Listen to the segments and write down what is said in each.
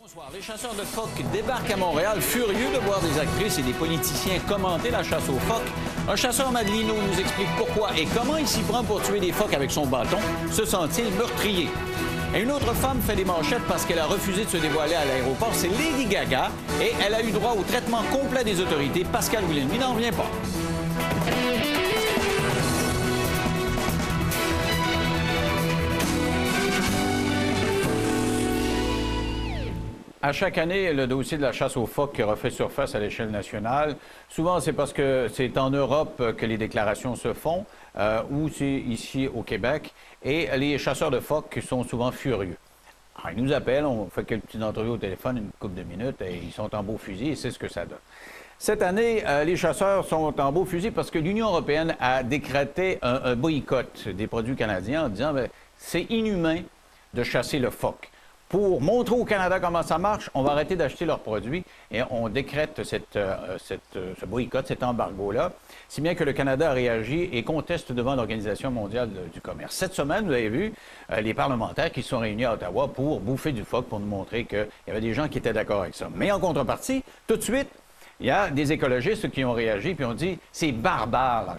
Bonsoir. Les chasseurs de phoques débarquent à Montréal, furieux de voir des actrices et des politiciens commenter la chasse aux phoques. Un chasseur Madelino nous explique pourquoi et comment il s'y prend pour tuer des phoques avec son bâton. Se sent-il meurtrier? Et une autre femme fait des manchettes parce qu'elle a refusé de se dévoiler à l'aéroport. C'est Lady Gaga et elle a eu droit au traitement complet des autorités. Pascal Willem, il n'en revient pas. À chaque année, le dossier de la chasse aux phoques refait surface à l'échelle nationale. Souvent, c'est parce que c'est en Europe que les déclarations se font, ou c'est ici au Québec. Et les chasseurs de phoques sont souvent furieux. Alors, ils nous appellent, on fait quelques petites entrevues au téléphone, une couple de minutes, et ils sont en beau fusil, et c'est ce que ça donne. Cette année, les chasseurs sont en beau fusil parce que l'Union européenne a décrété un boycott des produits canadiens en disant c'est inhumain de chasser le phoque. Pour montrer au Canada comment ça marche, on va arrêter d'acheter leurs produits et on décrète ce boycott, cet embargo-là, si bien que le Canada a réagi et conteste devant l'Organisation mondiale du commerce. Cette semaine, vous avez vu les parlementaires qui se sont réunis à Ottawa pour bouffer du phoque, pour nous montrer qu'il y avait des gens qui étaient d'accord avec ça. Mais en contrepartie, tout de suite, il y a des écologistes qui ont réagi puis ont dit c'est barbare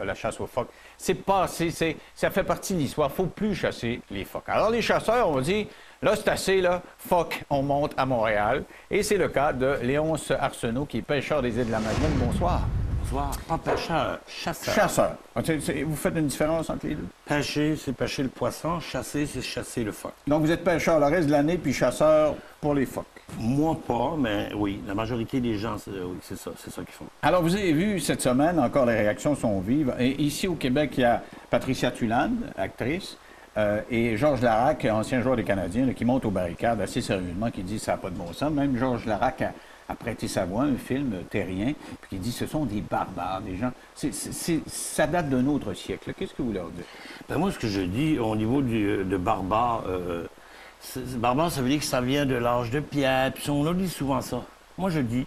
la chasse aux phoques. C'est passé, ça fait partie de l'histoire. Il ne faut plus chasser les phoques. Alors les chasseurs ont dit là, c'est assez, là, phoque, on monte à Montréal. Et c'est le cas de Léonce Arsenault, qui est pêcheur des îles de la Madeleine. Bonsoir. Bonsoir. Pas pêcheur, chasseur. Chasseur. Vous faites une différence entre les deux? Pêcher, c'est pêcher le poisson. Chasser, c'est chasser le phoque. Donc, vous êtes pêcheur le reste de l'année, puis chasseur pour les phoques. Moi, pas, mais oui, la majorité des gens, oui, c'est ça qu'ils font. Alors, vous avez vu cette semaine, encore les réactions sont vives. Et ici, au Québec, il y a Patricia Tulane, actrice, et Georges Larac, ancien joueur des Canadiens, là, qui monte aux barricades assez sérieusement, qui dit ça n'a pas de bon sens. Même Georges Larac a prêté sa voix, un film terrien, puis qui dit ce sont des barbares, des gens. Ça date d'un autre siècle. Qu'est-ce que vous leur dites? Ben moi, ce que je dis au niveau de barbare, barbare, ça veut dire que ça vient de l'âge de pierre, puis on dit souvent ça. Moi, je dis,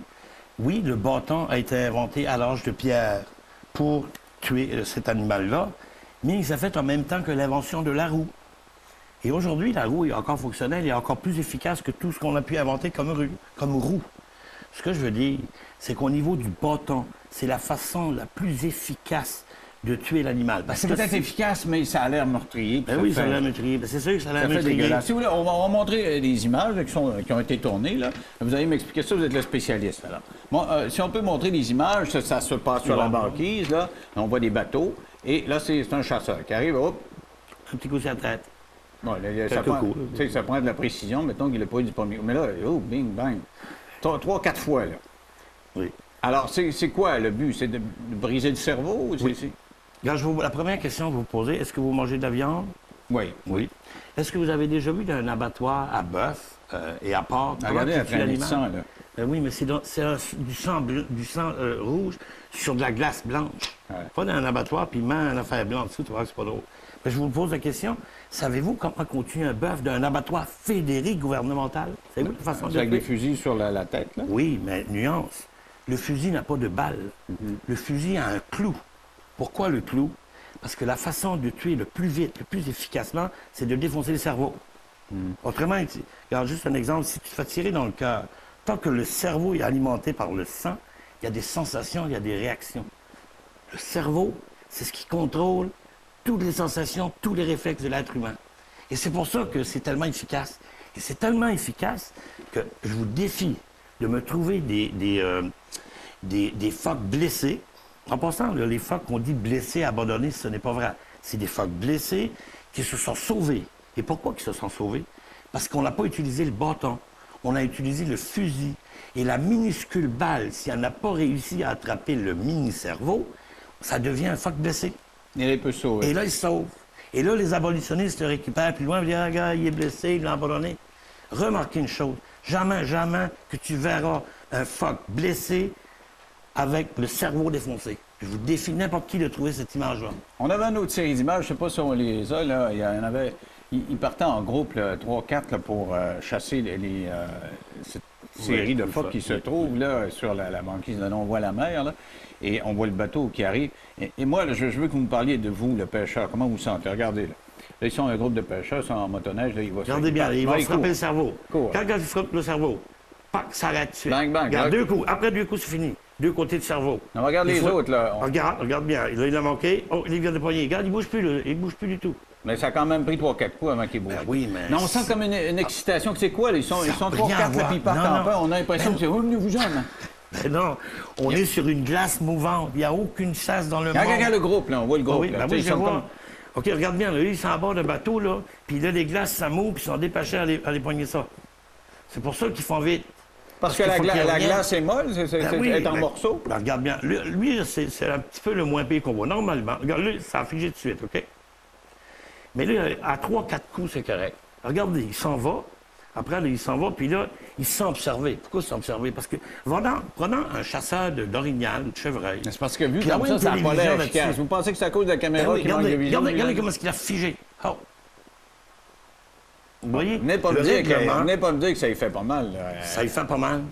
oui, le bâton a été inventé à l'âge de pierre pour tuer cet animal-là, mais ça fait en même temps que l'invention de la roue. Et aujourd'hui, la roue est encore fonctionnelle et encore plus efficace que tout ce qu'on a pu inventer comme roue. Ce que je veux dire, c'est qu'au niveau du bâton, c'est la façon la plus efficace de tuer l'animal. C'est peut-être efficace, mais ça a l'air meurtrier. Ben oui, ça a l'air meurtrier. Ben c'est sûr que ça a l'air meurtrier. Si vous voulez, on va montrer des images qui ont été tournées. Là. Vous allez m'expliquer ça, vous êtes le spécialiste. Alors. Bon, si on peut montrer des images, ça se passe sur la banquise. Là. On voit des bateaux. Et là, c'est un chasseur qui arrive, hop. Un petit coup sur la tête. Bon, ça prend de la précision. Mettons qu'il n'a pas eu du premier. Mais là, oh, bing, bang. 3-4 fois, là. Oui. Alors, c'est quoi le but? C'est de briser le cerveau? Oui. La première question que vous posez, est-ce que vous mangez de la viande? Oui. Oui. Est-ce que vous avez déjà vu un abattoir à bœuf et à porc? Regardez la traînée de sang, là. Oui, mais c'est du sang rouge sur de la glace blanche. Ouais. Pas dans un abattoir, puis un affaire blanche dessous, tu vois que c'est pas drôle. Mais je vous pose la question, savez-vous comment on tue un bœuf d'un abattoir fédéré gouvernemental? Savez-vous la façon de avec des fusils sur la tête, là? Oui, mais nuance. Le fusil n'a pas de balle. Le fusil a un clou. Pourquoi le clou? Parce que la façon de tuer le plus vite, le plus efficacement, c'est de défoncer le cerveau. Autrement, regarde juste un exemple, si tu te fais tirer dans le cœur, tant que le cerveau est alimenté par le sang, il y a des sensations, il y a des réactions. Le cerveau, c'est ce qui contrôle toutes les sensations, tous les réflexes de l'être humain. Et c'est pour ça que c'est tellement efficace. Et c'est tellement efficace que je vous défie de me trouver des phoques blessés. En passant, les phoques qu'on dit blessés, abandonnés, ce n'est pas vrai. C'est des phoques blessés qui se sont sauvés. Et pourquoi ils se sont sauvés? Parce qu'on n'a pas utilisé le bâton. On a utilisé le fusil. Et la minuscule balle, si elle n'a pas réussi à attraper le mini-cerveau, ça devient un phoque blessé. Et il peut sauver. Et là, il se sauve. Et là, les abolitionnistes le récupèrent plus loin, ils disent, ah, regarde, il est blessé, il l'a abandonné. Remarquez une chose, jamais que tu verras un phoque blessé avec le cerveau défoncé. Je vous défie n'importe qui de trouver cette image-là. On avait une autre série d'images, je ne sais pas si on les a, là, il y en avait... Ils partaient en groupe, 3-4, pour chasser cette série de phoques qui se trouvent là, sur la banquise. Là, on voit la mer, là, et on voit le bateau qui arrive. Et moi, là, je veux que vous me parliez de vous, le pêcheur. Comment vous vous sentez? Regardez, là. Là, ils sont un groupe de pêcheurs, ils sont en motoneige, là, ils vont Regardez bien, il va Ouais, se frapper court. le cerveau. Court. Quand il frappe le cerveau, pac, ça arrête tout de suite. Bang, bang. Regarde, Là. 2 coups. Après 2 coups, c'est fini. 2 côtés du cerveau. Non, regarde Des les fois- autres, là. Regarde bien. Là, il a manqué. Oh, il vient de poigner. Regarde, il bouge plus, là. Il bouge plus du tout. Mais ça a quand même pris 3-4 coups avant qu'ils bougent. Ben oui, mais... Non, on sent comme une excitation. C'est quoi? Là? Ils sont Ça n'a 3-4, rien à là, voir. puis ils partent Non, en non. peur. On a l'impression que c'est venez-vous en. Ben non, on est sur une glace mouvante. Il n'y a aucune chasse dans le monde. Regarde le groupe, là. On voit le Ah groupe. oui, là. ben Tu sais, oui, ils je sont vois. comme- OK, regarde bien, là, ils sont à bord d'un bateau, là, puis là, les glaces, ça mouve, puis ils sont dépêchés à aller poigner ça. C'est pour ça qu'ils font vite. Parce que qu'il faut qu'il y ait la rien. glace est molle, Ben oui, elle est en ben- morceaux. ben regarde bien. Lui, c'est un petit peu le moins pire qu'on voit. Normalement, regarde, lui, ça a figé tout de suite, OK? Mais là, à 3-4 coups, c'est correct. Regardez, il s'en va. Après, là, il s'en va, puis là, il se sent observé. Pourquoi il se sent observé? Parce que, prenant un chasseur d'orignal, de chevreuil... C'est parce que vu Puis comme envoie ça une n'a pas l'air télévision efficace. là-dessus. Vous pensez que c'est à cause de la Ben caméra oui, qui manque de vision? regardez comment il a figé. Oh. Vous voyez? Venez pas, Le règlement, venez pas me dire que ça y fait pas mal. Là. ça y fait pas mal.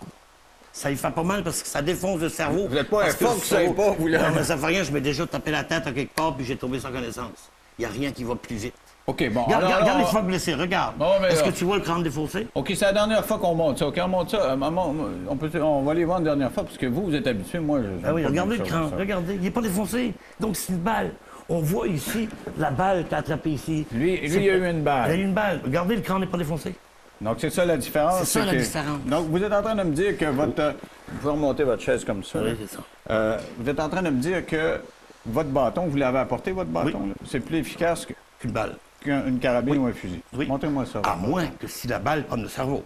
Ça y fait pas mal parce que ça défonce le cerveau. Vous êtes pas Parce un que le phoque, vous savez cerveau- pas, vous, là. Non, mais ça fait rien, je m'ai déjà tapé la tête à quelque part puis j'ai tombé sans connaissance. Il n'y a rien qui va plus vite. OK, bon. Regarde les phoques blessés, regarde. Bon, mais Est-ce là- que tu vois le crâne défaussé? OK, c'est la dernière fois qu'on monte ça. OK, on monte ça. On va aller voir une dernière fois, parce que vous êtes habitué. Moi, je. Ah oui, j'aime pas regardez bien le ça, crâne, ça. regardez. Il n'est pas défoncé. Donc c'est une balle. On voit ici la balle qu'a attrapée ici. Lui, C'est- il a eu une balle. Il a eu une balle. Regardez, le crâne n'est pas défoncé. Donc, c'est ça la différence. C'est ça, la que- différence. Donc, vous êtes en train de me dire que votre. Vous pouvez remonter votre chaise comme ça. Oui, là. c'est ça. Vous êtes en train de me dire que votre bâton, vous l'avez apporté, votre bâton, là? C'est plus efficace Une balle. qu'une carabine ou un fusil. Oui. Montrez-moi ça. À moins que si la balle prenne le cerveau.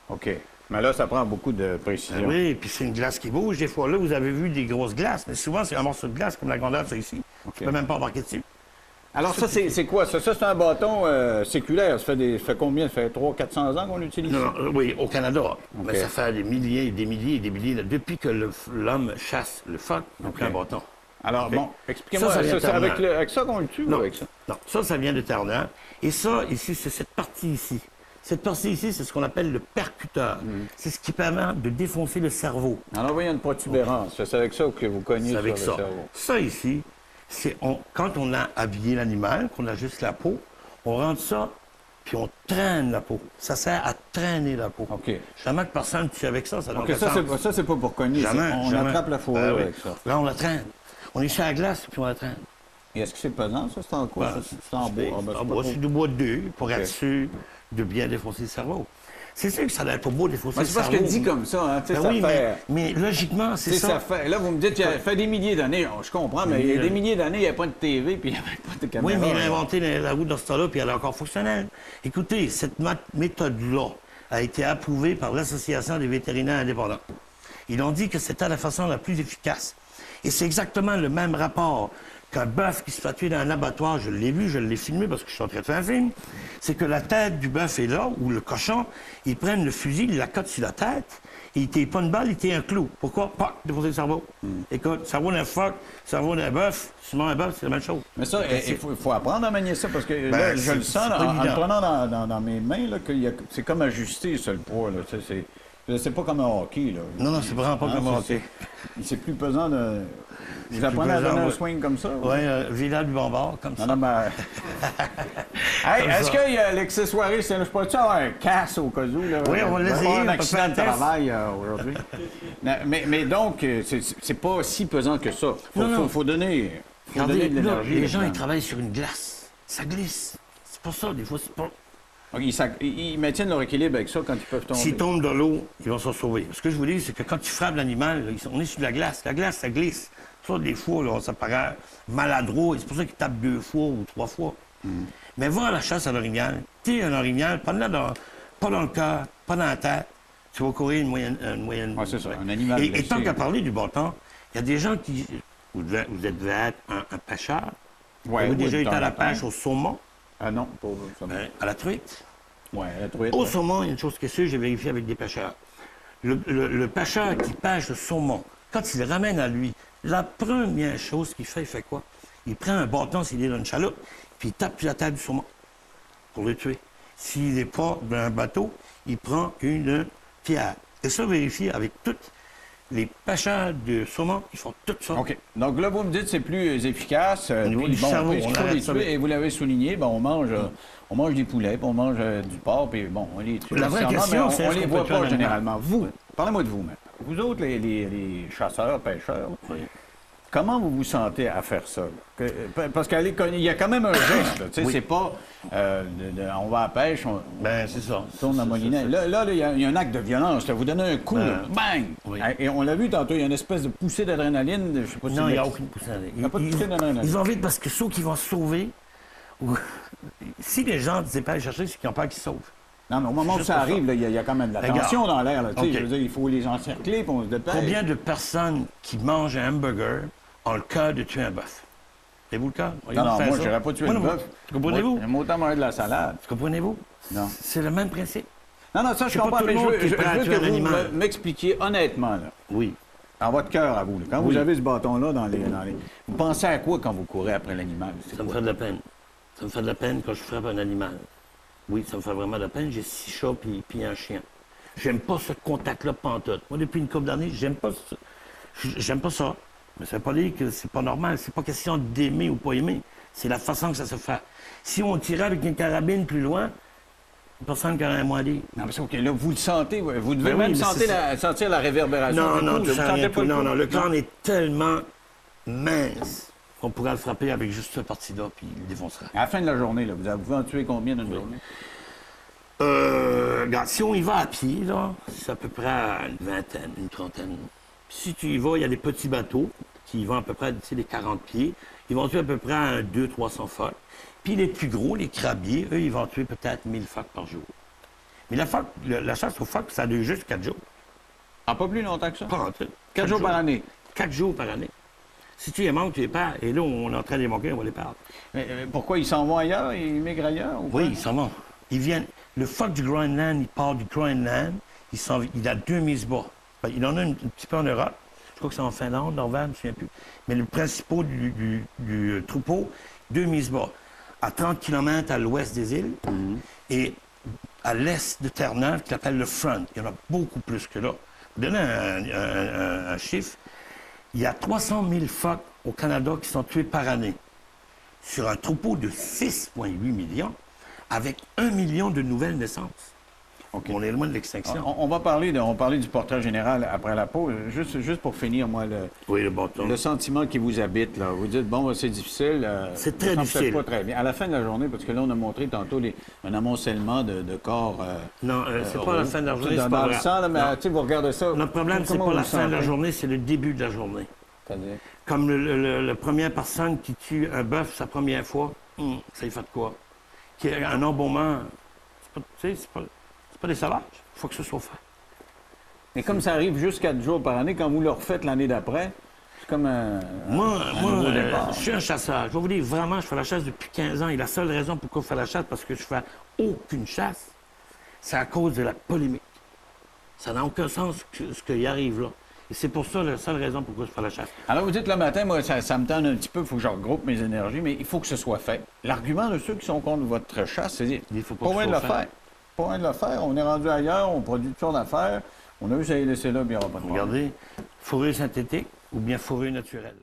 OK. Mais là, ça prend beaucoup de précision. Oui, puis c'est une glace qui bouge. Des fois, là, vous avez vu des grosses glaces, mais souvent, c'est un morceau de glace comme la grandeur, c'est ici. OK. Tu peux même pas embarquer dessus. Alors, ça, c'est quoi? Ça, c'est un bâton séculaire. Ça fait combien? Ça fait 300-400 ans qu'on l'utilise? Non, oui, au Canada. Mais ça fait des milliers et des milliers et des milliers. Depuis que l'homme chasse le phoque, on prend un bâton. Alors, OK. bon, expliquez-moi, Ça vient c'est tellement. avec ça qu'on le tue Non, ou avec ça? non, ça vient de Terre-Neuve. Et ça, ici, c'est cette partie ici. Cette partie ici, c'est ce qu'on appelle le percuteur. C'est ce qui permet de défoncer le cerveau. Alors, il y a une protubérance. C'est avec ça que vous cognez C'est sur avec le ça. cerveau. Ça ici, c'est quand on a habillé l'animal, qu'on a juste la peau, on rentre ça, puis on traîne la peau. Ça sert à traîner la peau. OK. Jamais que personne tue avec ça, ça n'a OK, aucun sens. ça, c'est pas pour cogner. Jamais, On jamais. attrape la fourrure Ben oui. avec ça. Là, on la traîne. On est sur la glace, puis on la traîne. Et est-ce que c'est pesant, ça? C'est en quoi? Ben, ça? C'est en bois? Ah, ben, c'est en pas bois, trop- c'est du bois de deux, pour OK. être sûr de bien défoncer le cerveau. C'est sûr que ça doit être pas beau défoncer Ben, le c'est parce cerveau. que dit comme ça, hein, tu sais, Ben ça oui, fait... mais logiquement, c'est Tu sais, ça. ça fait... Là, vous me dites, ça fait des milliers d'années, je comprends, mais il y a des milliers d'années, il n'y avait pas de TV, puis il n'y avait pas de caméra. Oui, mais il a inventé la roue dans ce temps-là, puis elle est encore fonctionnelle. Écoutez, cette méthode-là a été approuvée par l'Association des vétérinaires indépendants. Ils ont dit que c'était la façon la plus efficace. Et c'est exactement le même rapport qu'un bœuf qui se fait tuer dans un abattoir. Je l'ai vu, je l'ai filmé parce que je suis en train de faire un film. C'est que la tête du bœuf est là, ou le cochon, ils prennent le fusil, ils la cotent sur la tête, et ils ne pas une balle, ils tirent un clou. Pourquoi? Pas défoncer le cerveau. Écoute, cerveau d'un phoque, cerveau d'un bœuf, souvent un bœuf, c'est la même chose. Mais ça, il faut apprendre à manier ça, parce que là, Ben, je le c'est sens pas en le évident. prenant dans mes mains, là, c'est comme ajusté, ça, le poids. Là, tu sais, c'est pas comme un hockey. Là. Non, c'est vraiment pas comme un hockey. C'est plus pesant de... Vous plus apprenez à pesant, donner un ouais. swing comme ça? Oui, Villa du Bombard, comme ça. Non, non, mais... Hey, est-ce que l'accessoiriste, je peux-tu avoir un casse au cas où? Là? Oui, on va l'essayer, avoir un on peut accident faire de un test. travail aujourd'hui. Non, mais donc, c'est pas si pesant que ça. Faut donner... Faut Regardez, donner de là, l'énergie. les gens, ils là-dedans. travaillent sur une glace. Ça glisse. C'est pour ça, des fois, c'est pas... Donc, ils maintiennent leur équilibre avec ça quand ils peuvent tomber. S'ils tombent dans l'eau, ils vont s'en sauver. Ce que je vous dis, c'est que quand tu frappes l'animal, là, on est sur la glace. La glace, ça glisse. Ça, des fois, là, ça paraît maladroit. Et c'est pour ça qu'ils tapent 2 fois ou 3 fois. Mais va à la chasse à l'orignal. Tu sais, un orignal, pas dans le cœur, pas dans la tête. Tu vas courir une moyenne... Ouais, c'est ça, un animal Et blessé. tant qu'à parler du bâton, il y a des gens qui... Vous devez être un pêcheur. Ouais, Vous avez déjà oui, été à la de temps en pêche temps. au saumon, Ah non, pas ça. à la truite. Ouais, la truite. Au ouais. saumon, il y a une chose qui est sûre, j'ai vérifié avec des pêcheurs. Le pêcheur qui pêche le saumon, quand il le ramène à lui, la première chose qu'il fait, il fait quoi? Il prend un bâton s'il est dans une chaloupe, puis il tape sur la tête du saumon pour le tuer. S'il n'est pas dans un bateau, il prend une pierre. Et ça, vérifié avec toutes Les pêcheurs de saumon, ils font tout ça. OK. Donc là, vous me dites que c'est plus efficace. Au niveau Puis, du cerveau, il on faut arrête les ça. tuer. Et vous l'avez souligné, on mange des poulets, puis on mange du porc, puis bon, on les tue. La vraie nécessairement, question, mais c'est on est-ce les qu'on voit peut tuer un pas animal? généralement. Vous, parlez-moi de vous maintenant. Vous autres, les chasseurs, pêcheurs, Oui. comment vous vous sentez à faire ça? Parce qu'il y a quand même un geste, là. Tu sais, Oui. c'est pas on va à la pêche, on Ben, c'est ça. tourne la molinette. Là, il y a un acte de violence. Là. Vous donnez un coup, là, bang! Oui. Et on l'a vu tantôt, il y a une espèce de poussée d'adrénaline. Je sais pas si Non, c'est il n'y a le- aucune poussée. n'y a pas de poussée d'adrénaline. Ils vont vite parce que ceux qui vont se sauver, ou- si les gens ne disaient pas aller chercher, c'est qu'ils ont peur qu'ils se sauvent. Non, mais au moment où juste ça pour arrive, là, il y a quand même de la Regarde. tension dans l'air. là, tu sais. OK. Je veux dire, il faut les encercler, puis on se dépêche. Combien de personnes qui mangent un hamburger ont le cœur de tuer un bœuf? Avez-vous le cœur? Non, non, moi, je n'aurais pas tué le bœuf. Comprenez-vous? J'aime autant manger de la salade. Comprenez-vous? Non. C'est le même principe. Non, non, ça, je C'est pas comprends, tout le mais je monde veux, qui est je prêt à veux tuer que un vous animal. m'expliquiez honnêtement, là, Oui. dans votre cœur à vous, là, quand Oui. vous avez ce bâton-là Vous pensez à quoi quand vous courez après l'animal? C'est Ça me quoi? fait de la peine. Ça me fait de la peine quand je frappe un animal. Oui, ça me fait vraiment de la peine. J'ai 6 chats puis un chien. J'aime pas ce contact-là pantoute. Moi, depuis une couple d'années, j'aime pas ça. J'aime pas ça. Mais ça veut pas dire que c'est pas normal. C'est pas question d'aimer ou pas aimer. C'est la façon que ça se fait. Si on tirait avec une carabine plus loin, personne qui aurait un mot à dire. Non, mais c'est OK. Là, vous le sentez, vous devez Ben oui, même mais sentir la réverbération. Non, du non, coup, tu vous sens sentez rien pas tout. Non, coup? non, le crâne est tellement mince qu'on pourrait le frapper avec juste cette partie-là, puis il le défoncera. À la fin de la journée, là, vous pouvez en tuer combien d'une journée? Regarde, si on y va à pied, là, c'est à peu près à une vingtaine, une trentaine. Puis si tu y vas, il y a des petits bateaux qui vont à peu près, tu sais, des 40 pieds. Ils vont tuer à peu près un 200-300 phoques. Puis les plus gros, les crabiers, eux, ils vont tuer peut-être 1000 phoques par jour. Mais la chasse aux phoques, ça dure juste 4 jours. Ah, pas plus longtemps que ça? Pas en tout. 4 jours par année. 4 jours par année. Si tu les manques, tu les perds. Et là, on est en train de les manquer, on va les perdre. Mais, pourquoi ils s'en vont ailleurs? Ils migrent ailleurs? Ou quoi? Oui, ils s'en vont. Ils viennent. Le phoque du Groenland, il part du Groenland. Il a 2 mises bas. Ben, il en a un petit peu en Europe. Je crois que c'est en Finlande, Norvège, je ne me souviens plus. Mais le principal du troupeau, 2 mises bas. À 30 km à l'ouest des îles et à l'est de Terre-Neuve, qui s'appelle le Front. Il y en a beaucoup plus que là. Pour donner un chiffre, il y a 300 000 phoques au Canada qui sont tués par année sur un troupeau de 6,8 millions avec 1 million de nouvelles naissances. OK. On est loin de l'extinction. On va parler du portrait général après la pause. Juste pour finir, moi, Oui, le bâton. le sentiment qui vous habite, là. Vous dites, bon, c'est difficile. C'est très ça me fait difficile. pas très bien. À la fin de la journée, parce que là, on a montré tantôt un amoncellement de corps. Non, c'est pas la fin de la journée, Dans, c'est pas dans le vrai. sang, là, mais Non. tu sais, vous regardez ça. Notre problème, c'est comment pas vous la le fin de la sentez? journée, c'est le début de la journée. C'est-à-dire? Comme la première personne qui tue un bœuf sa première fois, ça y fait de quoi? Qui a un embaumement, c'est pas des sauvages. Il faut que ce soit fait. Mais comme ça arrive juste 4 jours par année, quand vous le refaites l'année d'après, c'est comme un Moi, nouveau départ. je suis un chasseur. Je vais vous dire, vraiment, je fais la chasse depuis 15 ans. Et la seule raison pourquoi je fais la chasse, parce que je fais aucune chasse, c'est à cause de la polémique. Ça n'a aucun sens ce qui arrive là. Et c'est pour ça la seule raison pourquoi je fais la chasse. Alors, vous dites le matin, moi, ça me tente un petit peu, il faut que je regroupe mes énergies, mais il faut que ce soit fait. L'argument de ceux qui sont contre votre chasse, c'est Il faut pas pas que loin ce de le soit fait. faire. Pas loin de le faire. On est rendu ailleurs, on produit toutes sortes d'affaires. On a vu ça y laisser là, puis il n'y aura pas de problème. Regardez, fourrure synthétique ou bien fourrure naturelle.